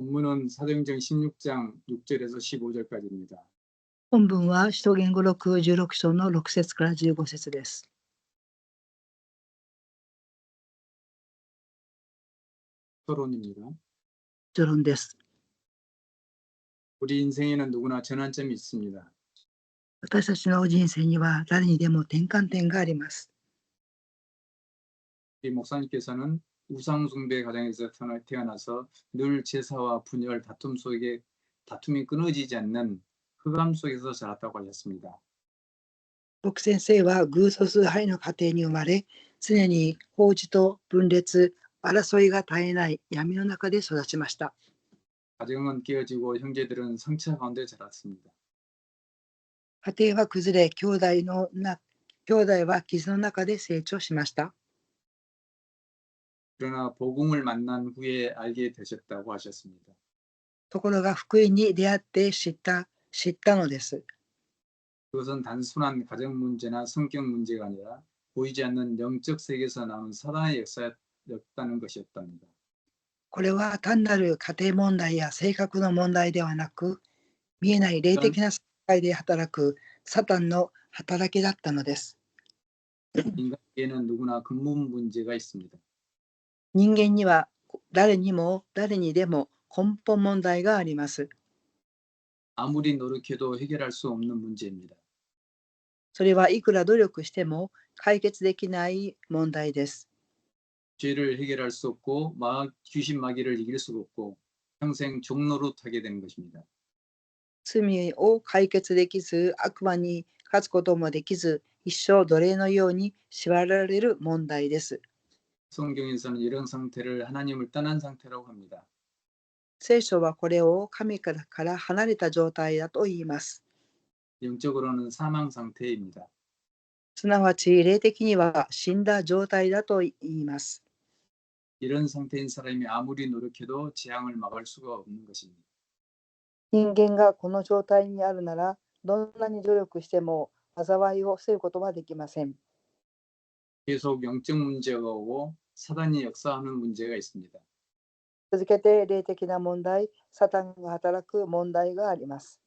본문은 사도행전 16장 6절에서 15절까지입니다. 本文は使徒言語録16章の6節から15節です。 토론입니다. 序論です。 우리 인생에는 누구나 전환점이 있습니다. 私たちの人生には誰にでも転換点があります。 우리 목사님께서는 우상 숭배 가정에서 태어나서 늘 제사와 분열, 다툼 속에 다툼이 끊어지지 않는 흑암 속에서 자랐다고 하셨습니다. 僕先生は偶素崇拝の家庭に生まれ、常に法事と分裂、争いが絶えない闇の中で育ちました。 가정은 깨어지고 형제들은 상처 가운데 자랐습니다. 家庭は崩れ、兄弟は傷の中で成長しました。 그러나 복음을 만난 후에 알게 되셨다고 하셨습니다. ところが福音に出会って知ったのです。 그것은 단순한 가정 문제나 성격 문제가 아니라 보이지 않는 영적 세계에서 나온 사단의 역사였다는 것이었답니다. これは単なる家庭問題や性格の問題ではなく、見えない霊的な世界で働くサタンの働きだったのです。 인간에게는 누구나 근본 문제가 있습니다. 人間には誰にも誰にでも根本問題があります。 아무리 노력해도 해결할 수 없는 문제입니다. それはいくら努力しても解決できない問題です。 죄를 해결할 수 없고 귀신 마귀를 이길 수가 없고 평생 종노릇하게 되는 것입니다. 罪を解決できず、悪魔に勝つこともできず、一生奴隷のように縛られる問題です。 성경에서는 이런 상태를 하나님을 떠난 상태라고 합니다. 聖書はこれを神から離れた状態だと言います。 영적으로는 사망 상태입니다. すなわち霊的には死んだ状態だと言います。 이런 상태인 사람이 아무리 노력해도 재앙을 막을 수가 없는 것입니다. 人間がこの状態にあるなら、どんなに努力しても災いを防ぐことはできません。 계속 영적 문제가 오고 사단이 역사하는 문제가 있습니다. 続けて霊的な問題、サタンが働く問題があります。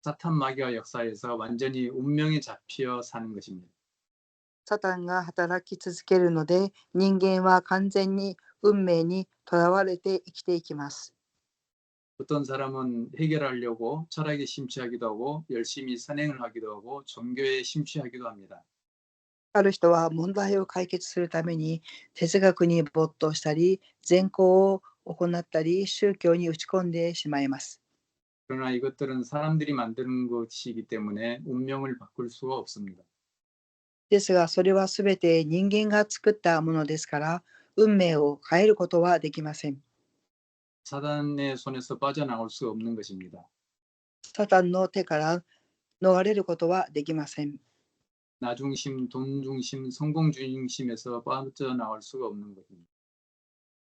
사탄 마귀와 역사에서 완전히 운명에 잡혀 사는 것입니다. サタンが働き続けるので、人間は完全に運命にとらわれて生きていきます。 어떤 사람은 해결하려고 철학에 심취하기도 하고 열심히 선행을 하기도 하고 종교에 심취하기도 합니다. ある人は問題を解決するために哲学に没頭したり、善行を行ったり、宗教に打ち込んでしまいます。 그러나 이것들은 사람들이 만드는 것이기 때문에 운명을 바꿀 수가 없습니다. ですが、それはすべて人間が作ったものですから、運命を変えることはできません。 사단의 손에서 빠져나올 수 없는 것입니다. サタンの手から逃れることはできません。 나 중심, 돈 중심, 성공 중심에서 빠져나올 수가 없는 것입니다.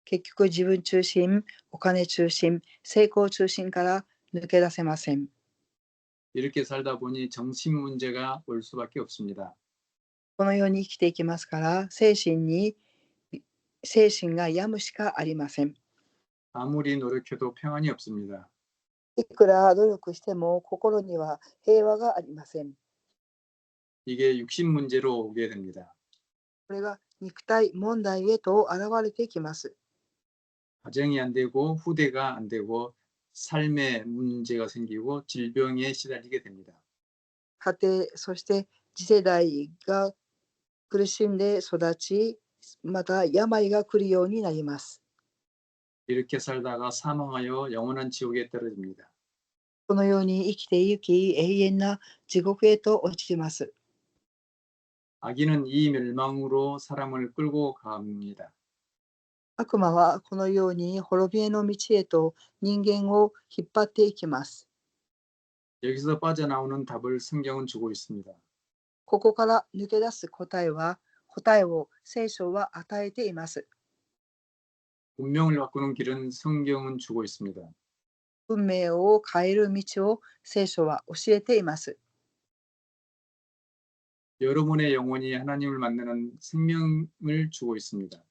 結局、自分中心、お金中心、成功中心から抜け出せません。 이렇게 살다 보니 정신 문제가 올 수밖에 없습니다. このように生きていきますから、精神が病むしかありません。 아무리 노력해도 평안이 없습니다. いくら努力しても心には平和がありません。 이게 육신 문제로 오게 됩니다. これが肉体問題へと現れてきます。 가정이 안 되고 후대가 안 되고 삶에 문제가 생기고 질병에 시달리게 됩니다. 家庭、そして次世代が苦しんで育ち、また病が来るようになります。 이렇게 살다가 사망하여 영원한 지옥에 떨어집니다. このように生きてゆき、永遠な地獄へと落ちます。 악인은 이 멸망으로 사람을 끌고 갑니다. 悪魔はこのように滅びへの道へと人間を引っ張っていきます。 여기서 빠져나오는 답을 성경은 주고 있습니다. ここから抜け出す答えを聖書は与えています。 운명을 바꾸는 길은 성경은 주고 있습니다. 運命を変える道を聖書は教えています。 여러분의 영혼이 하나님을 만나는 생명을 주고 있습니다.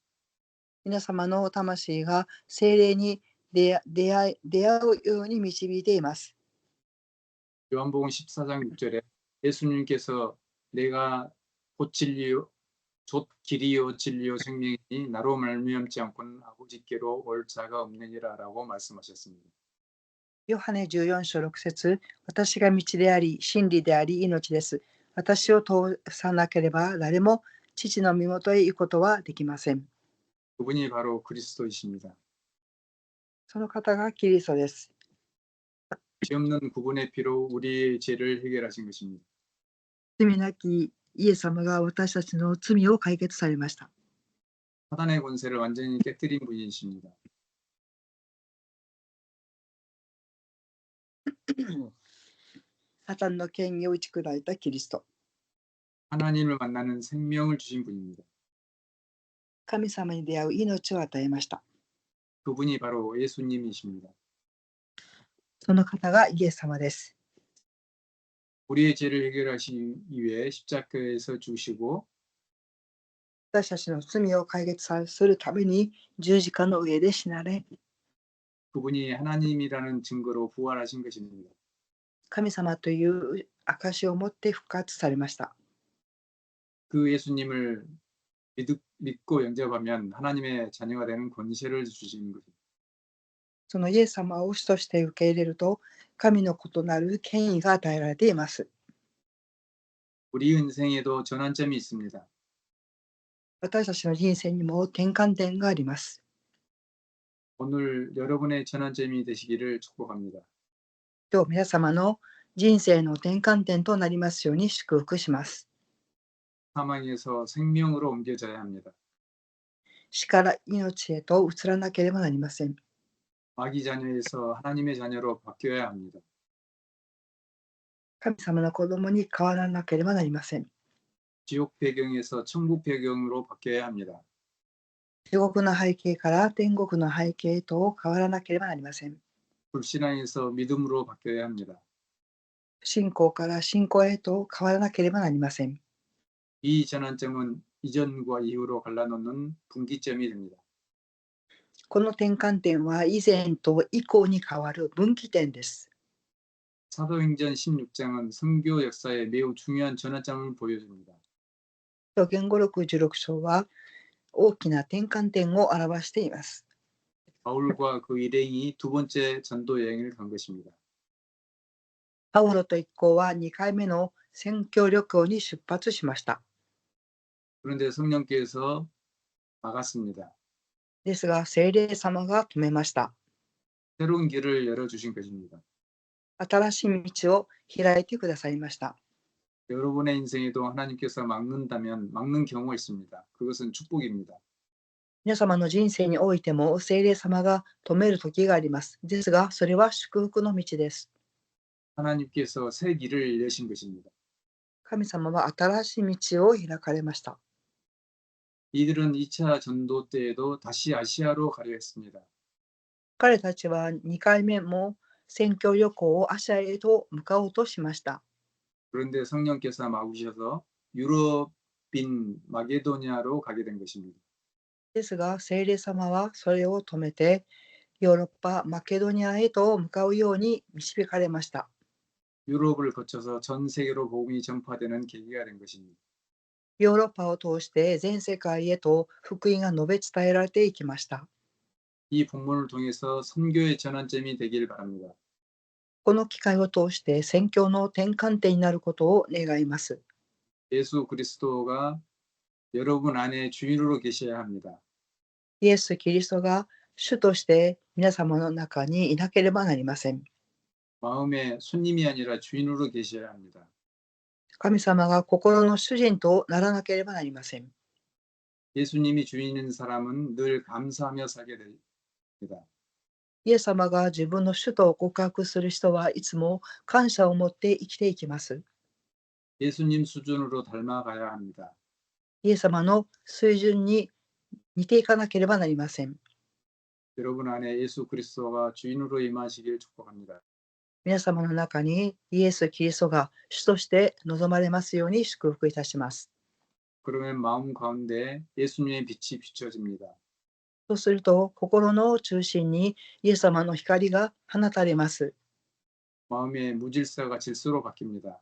皆様の魂が聖霊に出会うように導いています。 요한복음 14장 6절에 예수님께서 내가 곧 진리요 곧 길이요 진리요 생명이니 나로 말미암지 않고는 아버지께로 올 자가 없느니라라고 말씀하셨습니다. ヨハネ14章6節、私が道であり、真理であり、命です。私を通さなければ誰も父の身元へ行くことはできません。 그분이 바로 그리스도이십니다. その方がキリストです。 죄 없는 그분의 피로 우리의 죄를 해결하신 것입니다. 罪なきイエス様が私たちの罪を解決されました。 사단의 권세를 완전히 깨뜨린 분이십니다. サタンの権威を打ち砕いたキリスト。 하나님을 만나는 생명을 주신 분입니다. 神様に出会う命を与えました。 그분이 바로 예수님이십니다. その方がイエス様です。 우리의 죄를 해결하시기 위해 십자가에서 죽으시고 私たちの罪を解決するために十字架の上で死なれ、 그분이 하나님이라는 증거로 부활하신 것입니다. 神様という証を持って復活されました。 그 예수님을 믿고 영접하면 하나님의 자녀가 되는 권세를 주신 것입니다. そのイエス様を主として受け入れると、神の異なる権威が与えられています。 우리 인생에도 전환점이 있습니다. 私たちの人生にも転換点があります。 오늘 여러분의 전환점이 되시기를 축복합니다. 今日皆様の人生の転換点となりますように祝福します。 사망에서 생명으로 옮겨져야 합니다. 死から命へと移らなければなりません。 마귀 자녀에서 하나님의 자녀로 바뀌어야 합니다. 神様の子供に変わらなければなりません。 지옥 배경에서 천국 배경으로 바뀌어야 합니다. 地獄の背景から天国の背景へと変わらなければなりません。 불신앙에서 믿음으로 바뀌어야 합니다. 信仰から信仰へと変わらなければなりません。 이 전환점은 이전과 이후로 갈라놓는 분기점이 됩니다. この転換点は以前と以降に変わる分岐点です。 사도행전 16장은 선교 역사에 매우 중요한 전환점을 보여줍니다. 表現語録16章は大きな転換点を表しています。 바울과 그 일행이 두 번째 전도 여행을 간 것입니다. パウロと一行は2回目の宣教旅行に出発しました。 그런데 성령께서 막았습니다. ですが、聖霊様が止めました。 새로운 길을 열어주신 것입니다. 新しい道を開いてくださいました。 여러분의 인생에도 하나님께서 막는다면 막는 경우가 있습니다. 그것은 축복입니다. 皆様の人生においても聖霊様が止める時があります。ですが、それは祝福の道です。 하나님께서 새 길을 여신 것입니다. 神様は新しい道を開かれました。 이들은 2차 전도 때에도 다시 아시아로 가려 했습니다. 彼たちは2回目も宣教旅行をアシアへと向かおうとしました。 그런데 성령께서 막으셔서 유럽인 마게도니아로 가게 된 것입니다. ですが、聖霊様はそれを止めて、ヨーロッパ、マケドニアへと向かうように導かれました。 유럽을 거쳐서 전 세계로 복음이 전파되는 계기가 된 것입니다. ヨーロッパを通して全世界へと福音が述べ伝えられていきました。 이 본문을 통해서 선교의 전환점이 되길 바랍니다. この機会を通して宣教の転換点になることを願います。 예수 그리스도가 여러분 안에 주인으로 계셔야 합니다. イエス・キリストが主として皆様の中にいなければなりません。 마음의 손님이 아니라 주인으로 계셔야 합니다. 神様が心の主人とならなければなりません。 예수님이 주인인 사람은 늘 감사하며 살게 됩니다. イエス様が自分の主と告白する人はいつも感謝を持って生きていきます。 예수님 수준으로 닮아가야 합니다. イエス様の水準に似ていかなければなりません。 여러분 안에 예수 그리스도가 주인으로 임하시길 축복합니다. 皆様の中にイエス・キリストが主として望まれますように祝福いたします。 그러면 마음 가운데 예수님의 빛이 비춰집니다. そうすると、心の中心にイエス様の光が放たれます。 마음의 무질서가 질서로 바뀝니다.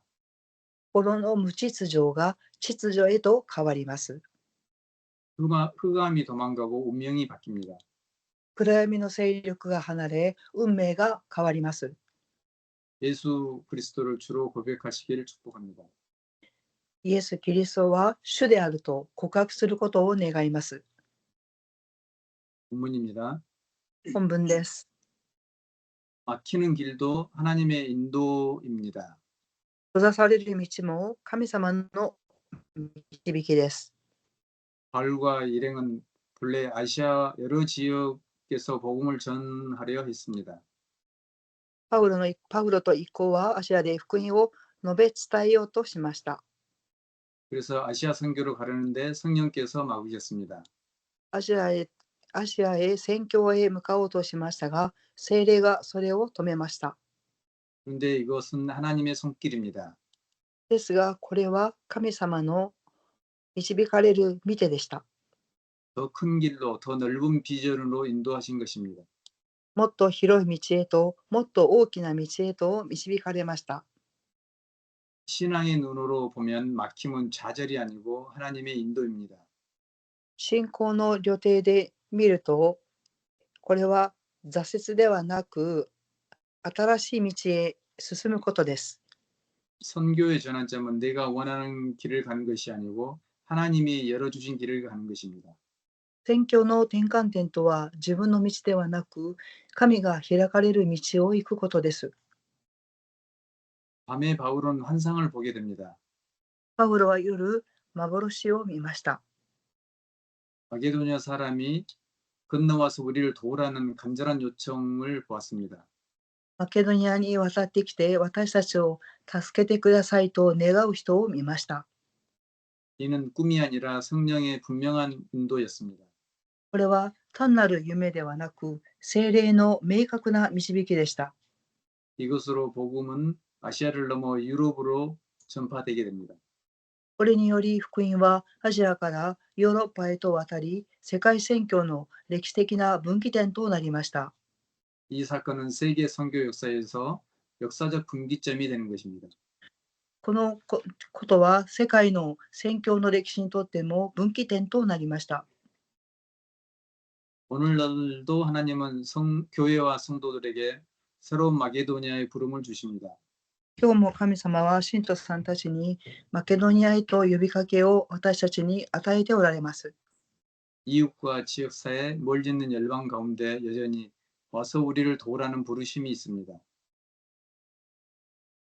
心の無秩序が秩序へと変わります。 흑암이 도망가고 운명이 바뀝니다. 暗闇の勢力が離れ、運命が変わります。 예수 그리스도를 주로 고백하시기를 축복합니다. イエス・キリストは主であると告白することを願います。 본문입니다. 本文です。 막히는 길도 하나님의 인도입니다. 閉ざされる道も神様の導きです。 바울과 일행은 본래 아시아 여러 지역에서 복음을 전하려 했습니다. パウロと一行はアジアで福音を述べ伝えようとしました。 그래서 아시아 선교로 가려는데 성령께서 막으셨습니다. アジアへ宣教へ向かおうとしましたが、聖霊がそれを止めました。 그런데 이것은 하나님의 손길입니다. ですが、これは神様の導かれる御手でした。 더 큰 길로, 더 넓은 비전으로 인도하신 것입니다. もっと広い道へと、もっと大きな道へと導かれました。 신앙의 눈으로 보면 막힘은 좌절이 아니고 하나님의 인도입니다. 信仰の旅程で見ると、これは挫折ではなく、新しい道へ進むことです。 선교의 전환점은 내가 원하는 길을 가는 것이 아니고 하나님이 열어주신 길을 가는 것입니다. 宣教の転換点とは自分の道ではなく、神が開かれる道を行くことです。 밤에 바울은 환상을 보게 됩니다. パウロは夜、幻を見ました。 마게도냐 사람이 건너와서 우리를 도우라는 간절한 요청을 보았습니다. マケドニアに渡ってきて私たちを助けてくださいと願う人を見ました。 이는 꿈이 아니라 성령의 분명한 인도였습니다. これは単なる夢ではなく、聖霊の明確な導きでした。 이것으로 복음은 아시아를 넘어 유럽으로 전파되게 됩니다. これにより福音はアジアからヨーロッパへと渡り、世界宣教の歴史的な分岐点となりました。 이 사건은 세계 선교 역사에서 역사적 분기점이 되는 것입니다. このことは世界の宣教の歴史にとっても分岐点となりました。 오늘날도 하나님은 교회와 성도들에게 새로운 마게도니아의 부름을 주십니다. 今日も神様は信徒さんたちにマケドニアへと呼びかけを私たちに与えておられます。 이웃과 지역사회 멀리 있는 열방 가운데 여전히 와서 우리를 도우라는 부르심이 있습니다.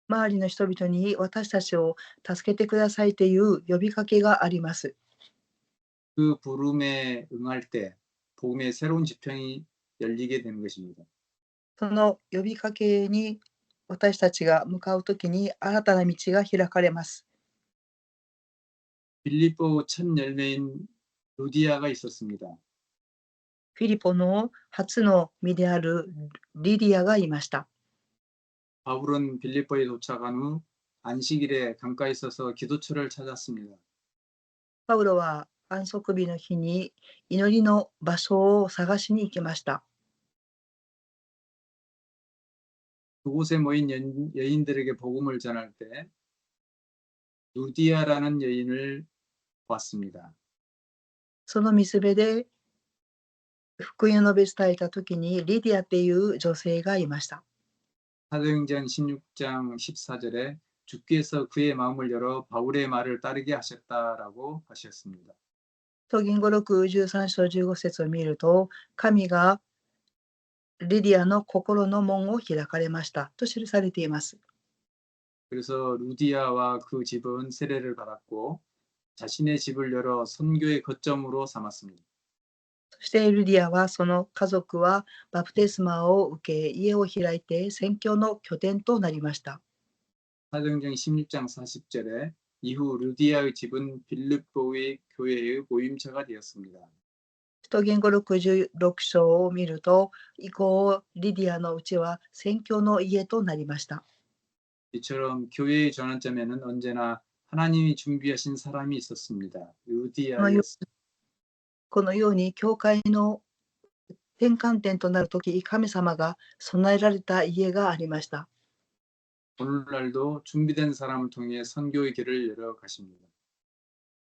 周りの人々に私たちを助けてくださいという呼びかけがあります。 그 부름에 응할 때 복음의 새로운 지평이 열리게 되는 것입니다. その呼びかけに私たちが向かうときに新たな道が開かれます。 빌립보 첫 열매인 루디아가 있었습니다. フィリポの初の実であるリディアがいました。 바울은 빌립보에 도착한 후 안식일에 강가에 서서 기도처를 찾았습니다. パウロは安息日の日に祈りの場所を探しに行きました。 그곳에 모인 여인들에게 복음을 전할 때 루디아라는 여인을 봤습니다. その水辺で福音を述べ伝えたときにリディアっていう女性がいました。 사도행전 16장 14절에 주께서 그의 마음을 열어 바울의 말을 따르게 하셨다라고 하셨습니다. と言語録13章15節を見ると、神がリディアの心の門を開かれましたと記されています。 그래서 루디아와 그 집은 세례를 받았고 자신의 집을 열어 선교의 거점으로 삼았습니다. そしてルディアはその家族はバプテスマを受け、家を開いて宣教の拠点となりました。 사도행전 16장 40절에 이후 루디아의 집은 빌립보의 교회의 모임처가 되었습니다. 使徒言語66章を見ると、以降リディアのうちは宣教の家となりました。 이처럼 교회의 전환점에는 언제나 하나님이 준비하신 사람이 있었습니다. 루디아였습니다. このように教会の転換点となるとき、神様が備えられた家がありました。 오늘날도 준비된 사람을 통해 선교의 길을 열어 가십니다.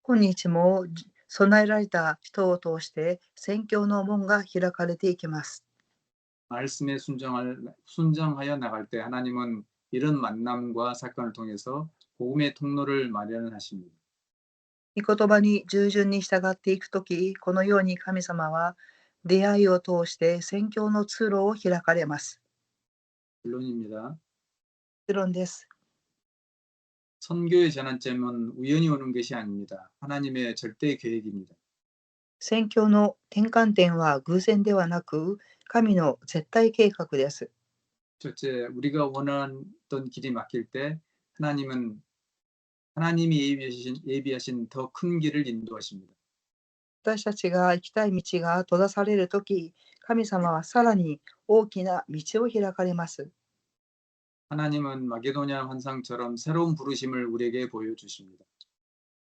今日も備えられた人を通して宣教の門が開かれていきます。 말씀에 순종하여 나갈 때 하나님은 이런 만남과 사건을 통해서 복음의 통로를 마련하십니다. 御言葉に従順に従っていくとき、このように神様は出会いを通して宣教の通路を開かれます。 결론입니다. 結論です。 선교의 전환점은 우연히 오는 것이 아닙니다. 하나님의 절대 계획입니다. 宣教の転換点は偶然ではなく、神の絶対計画です。 첫째, 우리가 원하던 길이 막힐 때 하나님이 예비하신 더 큰 길을 인도하십니다. 私たちが行きたい道が閉ざされるとき、神様はさらに大きな道を開かれます。 하나님은 마게도냐 환상처럼 새로운 부르심을 우리에게 보여주십니다.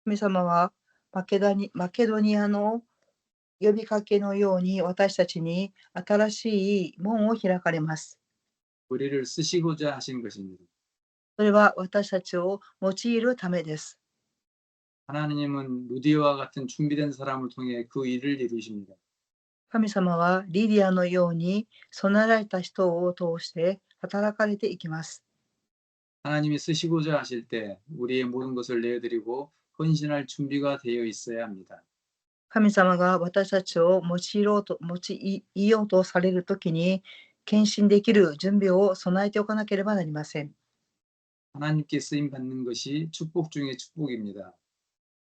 神様はマケドニアの呼びかけのように私たちに新しい門を開かれます。 우리를 쓰시고자 하신 것입니다. それは私たちを用いるためです。 하나님은 루디와 같은 준비된 사람을 통해 그 일을 이루십니다. 神様はリディアのように備えられた人を通して働かれていきます。 하나님이 쓰시고자 하실 때 우리의 모든 것을 내어드리고 헌신할 준비가 되어 있어야 합니다. 神様が私たちを用いようとされるときに、献身できる準備を備えておかなければなりません。 하나님께 쓰임 받는 것이 축복 중의 축복입니다.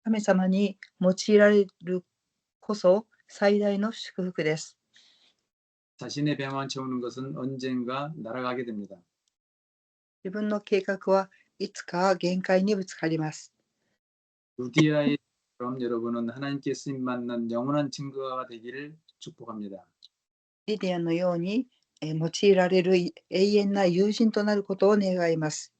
神様に用いられるこそ最大の祝福です。 자신의 배만 채우는 것은 언젠가 날아가게 됩니다. 自分の計画はいつか限界にぶつかります。 루디아처럼 여러분은 하나님께 쓰임 받는 영원한 증거가 되기를 축복합니다. リディアのように用いられる永遠な友人となることを願います。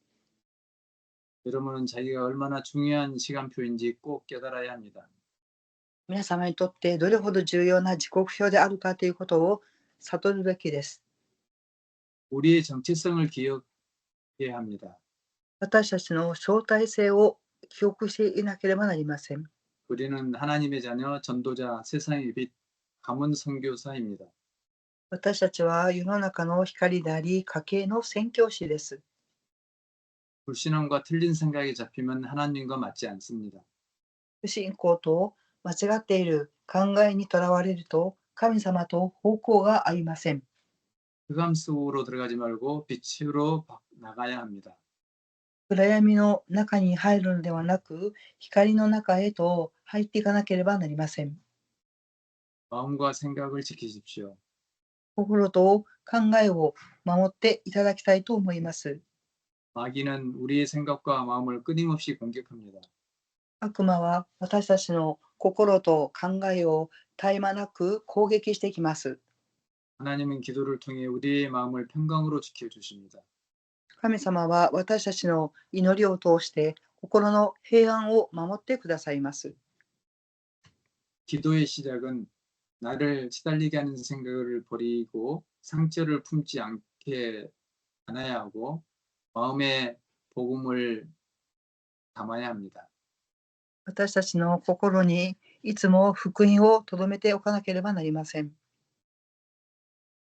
여러분은 자기가 얼마나 중요한 시간표인지 꼭 깨달아야 합니다. 皆様にとってどれほど重要な時刻表であるかということを悟るべきです。 우리의 정체성을 기억해야 합니다. 私たちの招待性を記憶していなければなりません。 우리는 하나님의 자녀, 전도자, 세상의 빛, 가문 선교사입니다. 私たちは世の中の光であり、家計の宣教師です。 불신앙과 틀린 생각이 잡히면 하나님과 맞지 않습니다. 不信仰と間違っている考えにとらわれると、神様と方向が合いません。 흑암 속으로 들어가지 말고 빛으로 나가야 합니다. 暗闇の中に入るのではなく、光の中へと入っていかなければなりません。 마음과 생각을 지키십시오. 心と考えを守っていただきたいと思います。 마귀는 우리의 생각과 마음을 끊임없이 공격합니다. 悪魔は私たちの心と考えを絶え間なく攻撃してきます。 하나님은 기도를 통해 우리의 마음을 평강으로 지켜주십니다. 神様は私たちの祈りを通して心の平安を守ってくださいます。 기도의 시작은 나를 시달리게 하는 생각을 버리고 상처를 품지 않아야 하고 마음에 복음을 담아야 합니다. 私たちの心にいつも福音を留めておかなければなりません。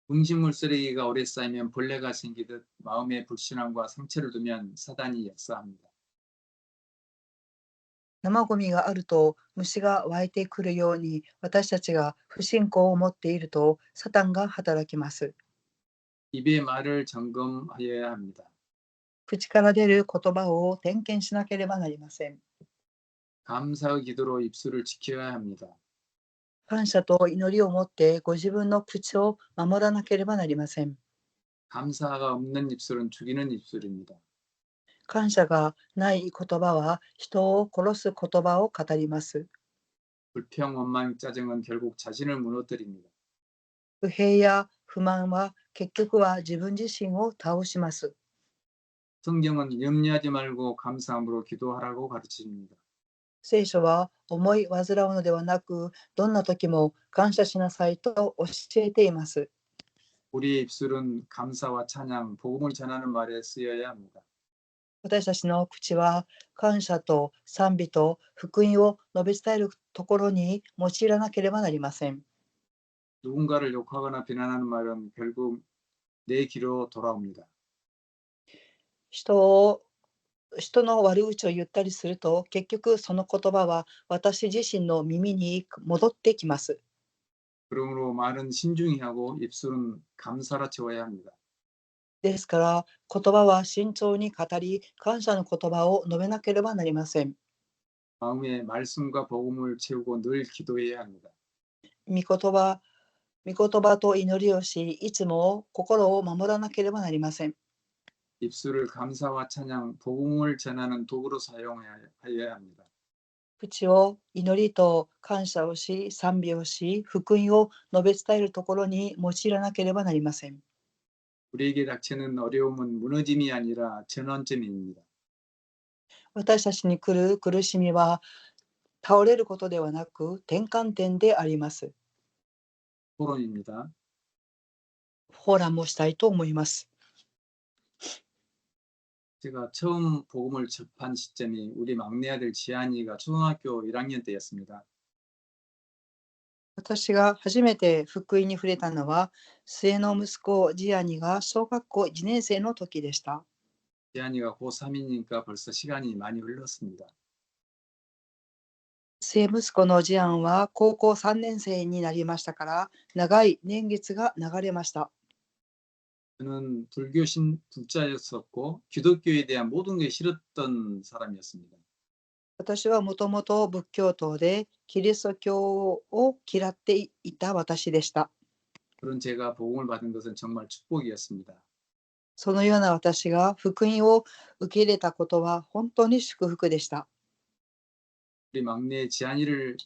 음식물 쓰레기가 오래 쌓이면 벌레가 생기듯 마음에 불신앙과 상처를 두면 사단이 역사합니다. 生ゴミがあると虫が湧いてくるように、私たちが不信仰を持っているとサタンが働きます。 입의 말을 점검하여야 합니다. 口から出る言葉を点検しなければなりません。 감사의 기도로 입술을 지켜야 합니다. 感謝と祈りを持ってご自分の口を守らなければなりません。 감사가 없는 입술은 죽이는 입술입니다. 感謝がない言葉は人を殺す言葉を語ります。 불평, 원망, 짜증은 결국 자신을 무너뜨립니다. 不平や不満は結局は自分自身を倒します。 성경은 염려하지 말고 감사함으로 기도하라고 가르칩니다. 聖書は思い煩うのではなく、どんな時も感謝しなさいと教えています。 우리의 입술은 감사와 찬양, 복음을 전하는 말에 쓰여야 합니다. 私たちの口は感謝と賛美と福音を述べ伝えるところに用いらなければなりません。 누군가를 욕하거나 비난하는 말은 결국 내 귀로 돌아옵니다. 人の悪口を言ったりすると、結局その言葉は私自身の耳に戻ってきます。 그러므로 말은 신중히 하고 입술은 감사라 채워야 합니다. ですから、言葉は慎重に語り、感謝の言葉を述べなければなりません。 마음에 말씀과 복음을 채우고 늘 기도해야 합니다. 御言葉、御言葉と祈りをし、いつも心を守らなければなりません。 입술을 감사와 찬양, 복음을 전하는 도구로 사용해야 합니다. 口を祈りと感謝をし、賛美をし、福音を述べ伝えるところに用いらなければなりません。 우리에게 닥치는 어려움은 무너짐이 아니라 전환점입니다. 私たちに来る苦しみは倒れることではなく転換点であります。 토론입니다. フォーラムをしたいと思います。 제가 처음 복음을 접한 시점이 우리 막내 아들 지한이가 초등학교 1학년 때였습니다. 私が初めて福音に触れたのは、末の息子ジアニが小学校1年生の時でした。 지한이가 고3이니까 벌써 시간이 많이 흘렀습니다. 末息子のジアンは高校3年生になりましたから、長い年月が流れました。 저는 불교신 불자였었고 기독교에 대한 모든 게 싫었던 사람이었습니다. 私はもともと仏教徒で、キリスト教を嫌っていた私でした。 그런 제가 복음을 받은 것은 정말 축복이었습니다. そのような私が福音を受け入れたことは本当に祝福でした。 우리 막내 지한이를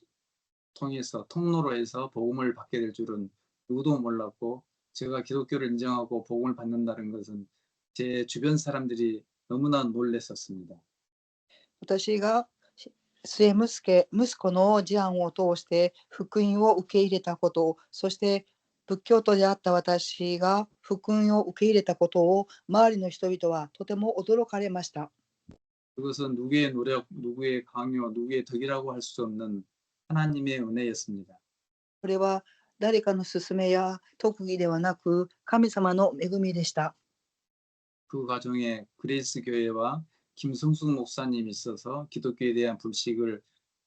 통해서 통로로 해서 복음을 받게 될 줄은 누구도 몰랐고 제가 기독교를 인정하고 복음을 받는다는 것은 제 주변 사람들이 너무나 놀랐었습니다. 私が末息子のジアンを通して福音を受け入れたこと、そして仏教徒であった私が福音を受け入れたことを周りの人々はとても驚かれました。 그것은 누구의 노력, 누구의 강요, 누구의 덕이라고 할 수 없는 하나님의 은혜였습니다. これは誰かの勧めや特技ではなく神様の恵みでした。 그 과정에 그레이스 교회와 김성숙 목사님이 있어서 기독교에 대한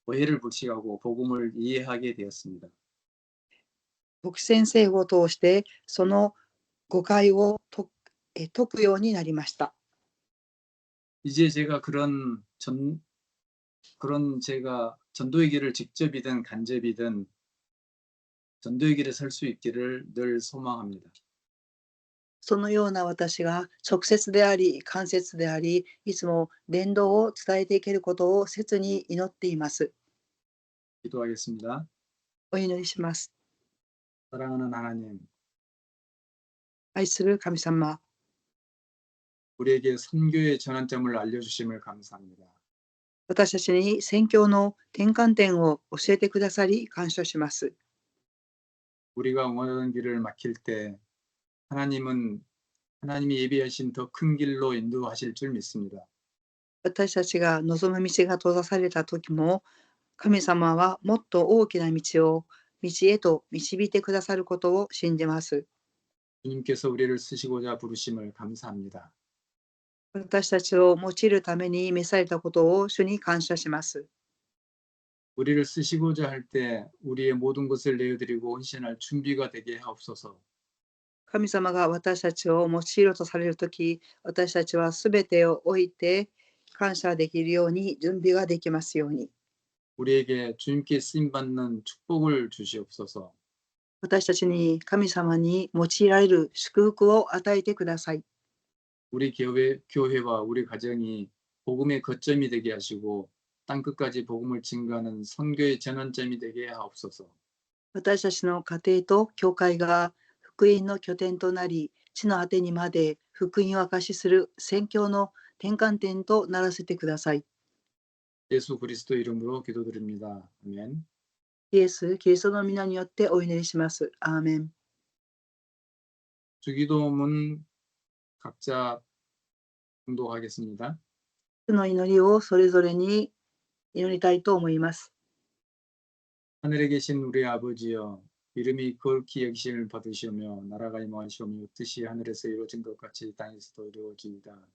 오해를 불식하고 복음을 이해하게 되었습니다. 牧師先生を通してその誤解を解くようになりました。 이제 제가 제가 전도의 길을 직접이든 간접이든 전도의 길에 설 수 있기를 늘 소망합니다. そのような私が直接であり、間接であり、いつも伝道を伝えていけることを切に祈っています。 기도하겠습니다. お祈りします。 사랑하는 하나님, 愛する神様、 우리에게 선교의 전환점을 알려주심을 감사합니다. 私たちに宣教の転換点を教えてくださり感謝します。 우리가 원하는 길을 막힐 때 하나님이 예비하신 더 큰 길로 인도하실 줄 믿습니다. 私たちが望む道が閉ざされた時も、神様はもっと大きな道へと導いてくださることを信じます。 주님께서 우리를 쓰시고자 부르심을 감사합니다. 私たちを用いるために召されたことを主に感謝します。 우리를 쓰시고자 할 때 우리의 모든 것을 내어드리고 헌신할 준비가 되게 하옵소서. 神様が私たちを用いろとされるとき、私たちはすべてを置いて感謝できるように準備ができますように。 우리에게 주님께 쓰임받는 축복을 주시옵소서. 私たちに神様に用いられる祝福を与えてください。 우리 교회와 우리 가정이 복음의 거점이 되게 하시고 땅끝까지 복음을 증거하는 선교의 전환점이 되게 하옵소서. 私たちの家庭と教会が福音の拠点となり、地の果てにまで福音を証しする宣教の転換点とならせてください。 예수 그리스도 이름으로 기도드립니다. 아멘. イエス・キリストの皆によってお祈りします。アーメン。 주기도문 각자 봉독하겠습니다. 主の祈りをそれぞれに祈りたいと思います。 하늘에 계신 우리 아버지여, 이름이 거룩히 여기심을 받으시오며 나라가 임하시오며 뜻이 하늘에서 이루어진 것 같이 땅에서도 이루어지이다.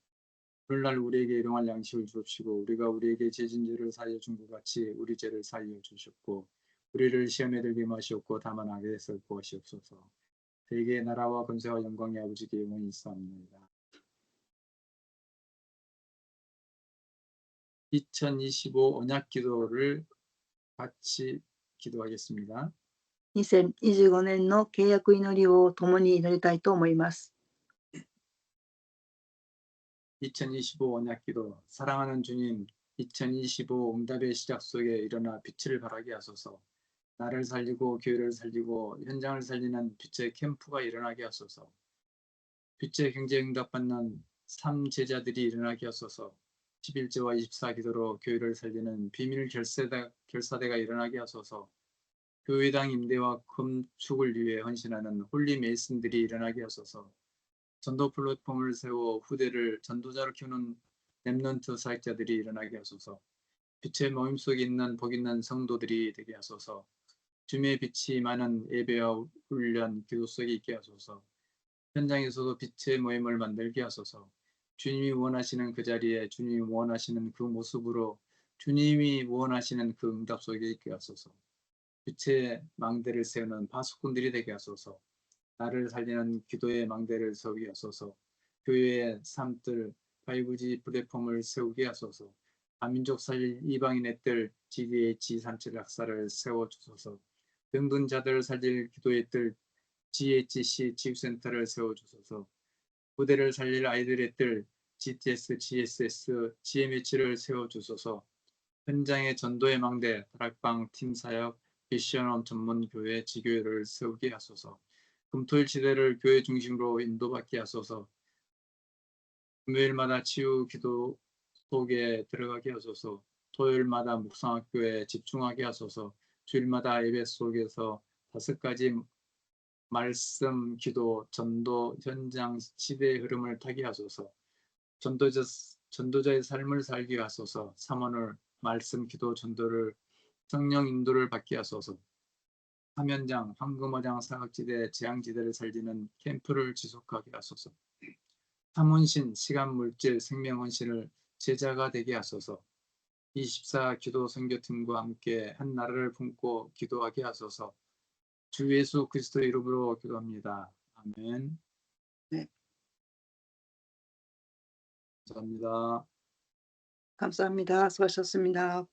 오늘날 우리에게 일용할 양식을 주옵시고 우리가 우리에게 죄진 죄를 사하여 준 것 같이 우리 죄를 사하여 주셨고 우리를 시험에 들게 마시옵고 다만 악에서 구하시옵소서. 대개 나라와 권세와 영광이 아버지께 영원히 있사옵나이다. 2025 언약 기도를 같이 기도하겠습니다. 2025年の契約祈りを共に祈りたいと思います。 2025 언약 기도. 사랑하는 주님, 2025 응답의 시작 속에 일어나 빛을 발하게 하소서. 나를 살리고 교회를 살리고 현장을 살리는 빛의 캠프가 일어나게 하소서. 빛의 경제 응답받는 3제자들이 일어나게 하소서. 11제와 24 기도로 교회를 살리는 비밀 결사대가 일어나게 하소서. 교회당 임대와 건축을 위해 헌신하는 홀리 메이슨들이 일어나게 하소서. 전도 플랫폼을 세워 후대를 전도자로 키우는 랩넌트 사역자들이 일어나게 하소서. 빛의 모임 속에 있는 복 있는 성도들이 되게 하소서. 주님의 빛이 많은 예배와 훈련, 기도 속에 있게 하소서. 현장에서도 빛의 모임을 만들게 하소서. 주님이 원하시는 그 자리에 주님이 원하시는 그 모습으로 주님이 원하시는 그 응답 속에 있게 하소서. 빛의 망대를 세우는 파수꾼들이 되게 하소서. 나를 살리는 기도의 망대를 세우게 하소서. 교회의 삶들 5G 플랫폼을 세우게 하소서. 다민족 살릴 이방인의 뜰 GDH 37 학사를 세워주소서. 병든 자들을 살릴 기도의 뜰 GHC 치유센터를 세워주소서. 부대를 살릴 아이들의 뜰 GTS, GSS, GMH를 세워주소서. 현장의 전도의 망대 다락방 팀사역 미션원 전문교회 지교회를 세우게 하소서. 금토일 시대를 교회 중심으로 인도받게 하소서. 금요일마다 치유 기도 속에 들어가게 하소서. 토요일마다 묵상학교에 집중하게 하소서. 주일마다 예배 속에서 5가지 말씀, 기도, 전도, 현장, 시대의 흐름을 타게 하소서. 전도자의 삶을 살게 하소서. 3원을 말씀, 기도, 전도를 성령 인도를 받게 하소서. 화면장, 황금어장, 사각지대, 재앙지대를 살리는 캠프를 지속하게 하소서. 삼원신, 시간, 물질, 생명원신을 제자가 되게 하소서. 24 기도 선교팀과 함께 한 나라를 품고 기도하게 하소서. 주 예수 그리스도 이름으로 기도합니다. 아멘. 네. 감사합니다. 감사합니다. 수고하셨습니다.